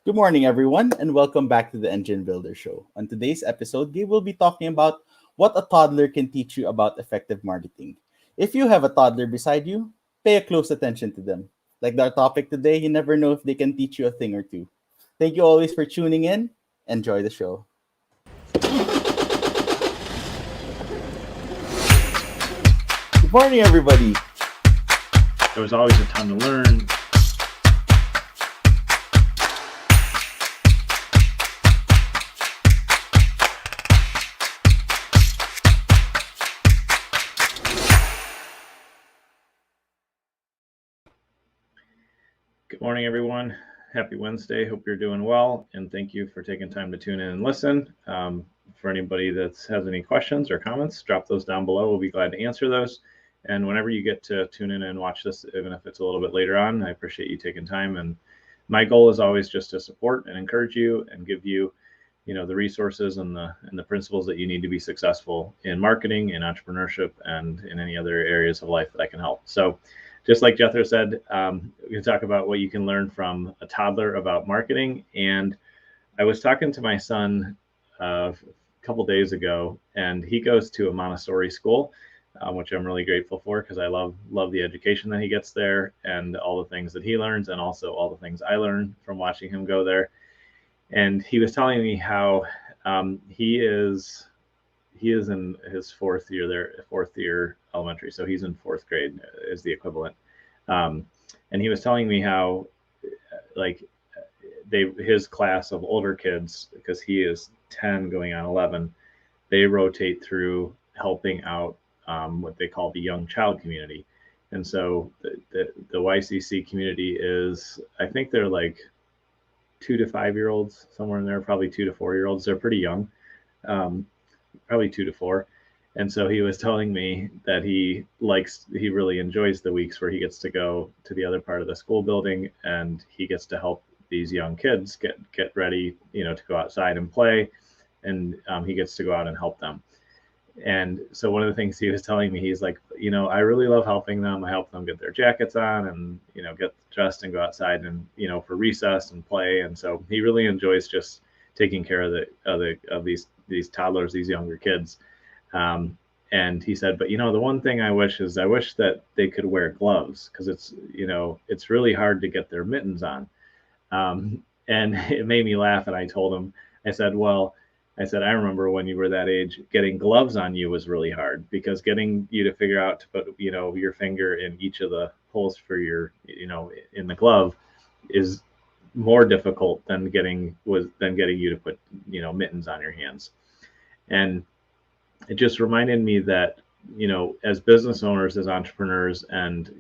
Good morning, everyone, and welcome back to the Engine Builder Show. On today's episode, Gabe will be talking about what a toddler can teach you about effective marketing. If you have a toddler beside you, pay a close attention to them. Like our topic today, you never know if they can teach you a thing or two. Thank you always for tuning in. Enjoy the show. Good morning, everybody. There was always a ton to learn. Good morning, everyone. Happy Wednesday. Hope you're doing well, and thank you for taking time to tune in and listen. For anybody that has any questions or comments, drop those down below. We'll be glad to answer those. And whenever you get to tune in and watch this, even if it's a little bit later on, I appreciate you taking time. And my goal is always just to support and encourage you and give you, the resources and the principles that you need to be successful in marketing, in entrepreneurship, and in any other areas of life that I can help. So, just like Jethro said, we can talk about what you can learn from a toddler about marketing. And I was talking to my son a couple days ago, and he goes to a Montessori school, which I'm really grateful for because I love the education that he gets there and all the things that he learns, and also all the things I learn from watching him go there. And he was telling me how he is in his fourth year elementary, so he's in fourth grade is the equivalent. And he was telling me how like his class of older kids, because he is 10 going on 11, they rotate through helping out what they call the young child community. And so the YCC community is, I think they're like 2 to 5 year olds, somewhere in there, probably 2 to 4 year olds. They're pretty young. Probably 2 to 4. And so he was telling me that he really enjoys the weeks where he gets to go to the other part of the school building and he gets to help these young kids get ready, to go outside and play. And he gets to go out and help them. And so one of the things he was telling me, he's like, I really love helping them. I help them get their jackets on and, get dressed and go outside and, for recess and play. And so he really enjoys just taking care of these toddlers, these younger kids. And he said, but the one thing I wish that they could wear gloves, because it's really hard to get their mittens on. And it made me laugh. And I told him, I said, I remember when you were that age, getting gloves on you was really hard, because getting you to figure out to put, your finger in each of the holes for your, in the glove is more difficult than getting you to put, mittens on your hands. And it just reminded me that, as business owners, as entrepreneurs, and,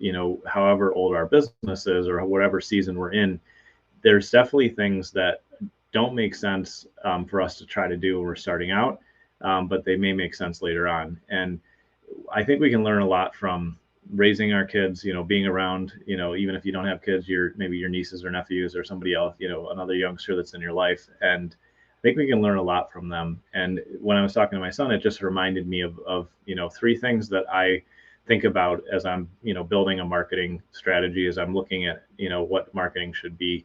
however old our business is or whatever season we're in, there's definitely things that don't make sense for us to try to do when we're starting out, but they may make sense later on. And I think we can learn a lot from raising our kids, being around, even if you don't have kids, maybe your nieces or nephews or somebody else, another youngster that's in your life. And I think we can learn a lot from them. And when I was talking to my son, it just reminded me of 3 things that I think about as I'm, building a marketing strategy, as I'm looking at, what marketing should be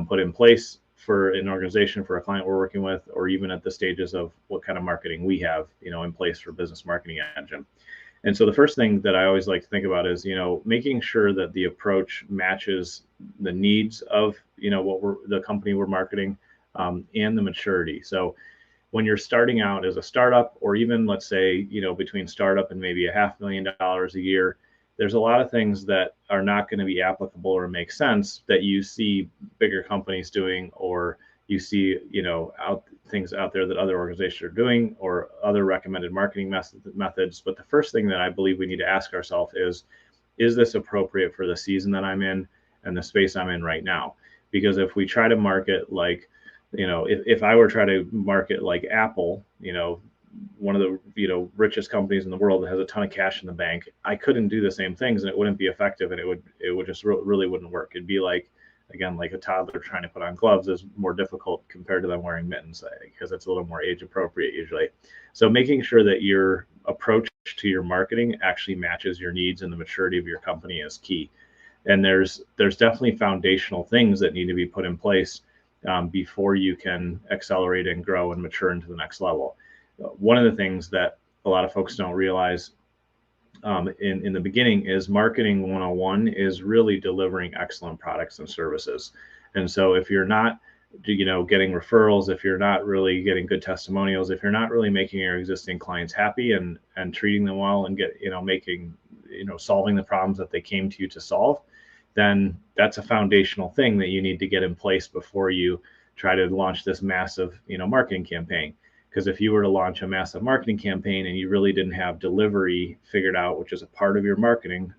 put in place for an organization, for a client we're working with, or even at the stages of what kind of marketing we have, in place for Business Marketing Engine. And so the first thing that I always like to think about is, making sure that the approach matches the needs of, the company we're marketing, and the maturity. So when you're starting out as a startup, or even let's say, between startup and maybe $500,000 a year, there's a lot of things that are not going to be applicable or make sense that you see bigger companies doing, or you see, things out there that other organizations are doing, or other recommended marketing methods. But the first thing that I believe we need to ask ourselves is this appropriate for the season that I'm in and the space I'm in right now? Because if we try to market like, if I were trying to market like Apple, one of the richest companies in the world that has a ton of cash in the bank, I couldn't do the same things and it wouldn't be effective, and it would just really wouldn't work. It'd be like, again, like a toddler trying to put on gloves is more difficult compared to them wearing mittens, because it's a little more age appropriate usually. So making sure that your approach to your marketing actually matches your needs and the maturity of your company is key. And there's definitely foundational things that need to be put in place before you can accelerate and grow and mature into the next level. One of the things that a lot of folks don't realize in the beginning is marketing 101 is really delivering excellent products and services. And so if you're not getting referrals, if you're not really getting good testimonials, if you're not really making your existing clients happy and treating them well and making solving the problems that they came to you to solve, then that's a foundational thing that you need to get in place before you try to launch this massive marketing campaign. Because if you were to launch a massive marketing campaign and you really didn't have delivery figured out, which is a part of your marketing,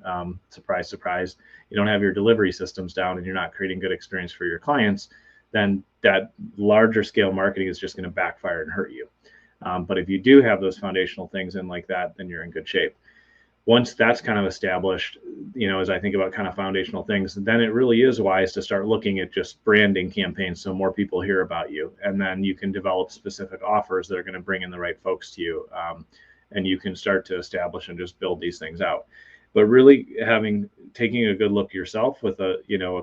surprise, surprise, you don't have your delivery systems down and you're not creating good experience for your clients, then that larger scale marketing is just going to backfire and hurt you. But if you do have those foundational things in like that, then you're in good shape. Once that's kind of established, as I think about kind of foundational things, then it really is wise to start looking at just branding campaigns so more people hear about you. And then you can develop specific offers that are going to bring in the right folks to you. And you can start to establish and just build these things out. But really taking a good look yourself with a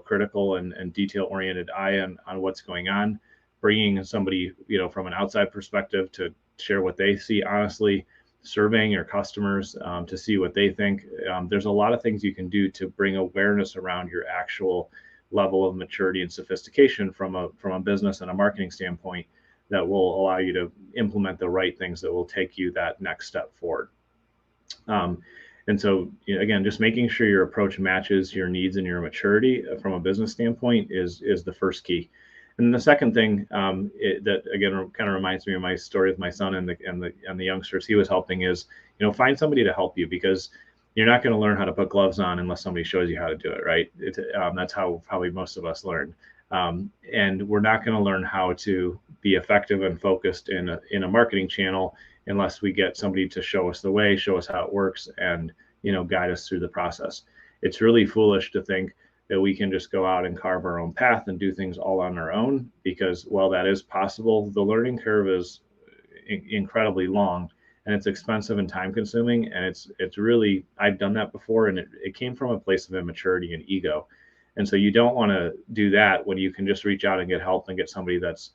critical and detail oriented eye on what's going on, bringing in somebody, from an outside perspective to share what they see honestly, surveying your customers to see what they think. There's a lot of things you can do to bring awareness around your actual level of maturity and sophistication from a business and a marketing standpoint that will allow you to implement the right things that will take you that next step forward. And so, again, just making sure your approach matches your needs and your maturity from a business standpoint is the first key. And the second thing that again kind of reminds me of my story with my son and the youngsters he was helping is, find somebody to help you, because you're not going to learn how to put gloves on unless somebody shows you how to do it, right? That's how probably most of us learn. And we're not going to learn how to be effective and focused in a marketing channel unless we get somebody to show us the way, show us how it works, and guide us through the process. It's really foolish to think that we can just go out and carve our own path and do things all on our own, because while that is possible, the learning curve is incredibly long and it's expensive and time consuming. And it's really, I've done that before, and it came from a place of immaturity and ego. And so you don't want to do that when you can just reach out and get help and get somebody that's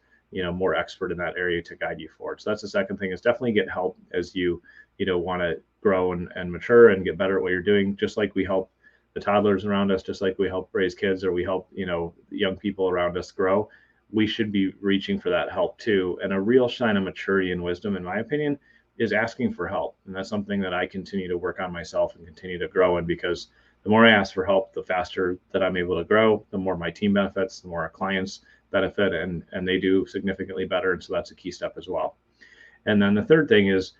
more expert in that area to guide you forward. So that's the second thing, is definitely get help as you want to grow and mature and get better at what you're doing. Just like we help the toddlers around us, just like we help raise kids, or we help young people around us grow, we should be reaching for that help too. And a real sign of maturity and wisdom, in my opinion, is asking for help. And that's something that I continue to work on myself and continue to grow in, because the more I ask for help, the faster that I'm able to grow, the more my team benefits, the more our clients benefit, and they do significantly better. And so that's a key step as well. And then the third thing is,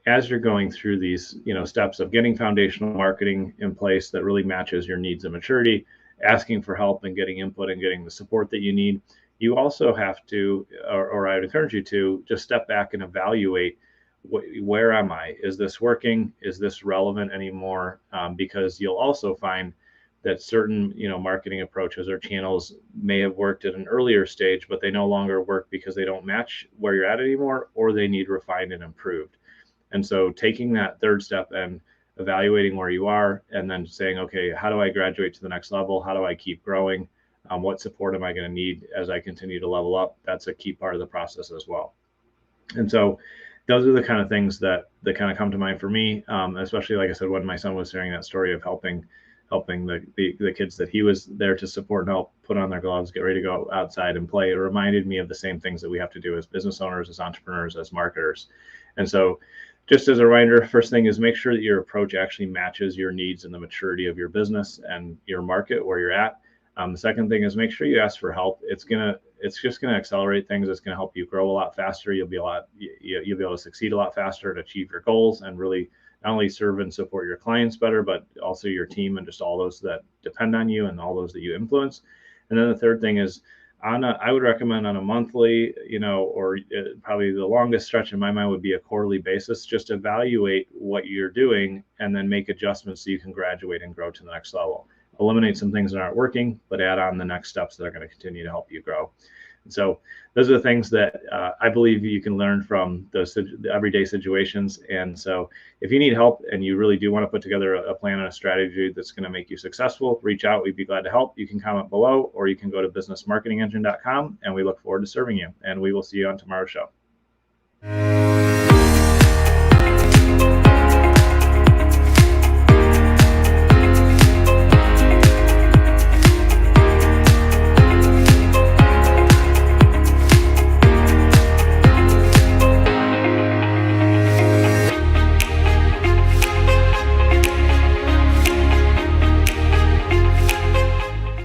as you're going through these steps of getting foundational marketing in place that really matches your needs and maturity, asking for help and getting input and getting the support that you need, you also have to, or I would encourage you to just step back and evaluate, where am I? Is this working? Is this relevant anymore? Because you'll also find that certain marketing approaches or channels may have worked at an earlier stage, but they no longer work because they don't match where you're at anymore, or they need refined and improved. And so taking that third step and evaluating where you are, and then saying, okay, how do I graduate to the next level? How do I keep growing? What support am I going to need as I continue to level up? That's a key part of the process as well. And so those are the kind of things that kind of come to mind for me, especially, like I said, when my son was sharing that story of helping the kids that he was there to support and help put on their gloves, get ready to go outside and play. It reminded me of the same things that we have to do as business owners, as entrepreneurs, as marketers. And so just as a reminder, first thing is make sure that your approach actually matches your needs and the maturity of your business and your market where you're at. The second thing is make sure you ask for help. It's just gonna accelerate things. It's gonna help you grow a lot faster. You'll be able to succeed a lot faster to achieve your goals and really not only serve and support your clients better, but also your team and just all those that depend on you and all those that you influence. And then the third thing is, I would recommend on a monthly, or probably the longest stretch in my mind would be a quarterly basis. Just evaluate what you're doing and then make adjustments so you can graduate and grow to the next level. eliminate some things that aren't working, but add on the next steps that are going to continue to help you grow. And so those are the things that I believe you can learn from those everyday situations. And so if you need help and you really do want to put together a plan and a strategy that's going to make you successful, reach out. We'd be glad to help. You can comment below, or you can go to businessmarketingengine.com, and we look forward to serving you. And we will see you on tomorrow's show.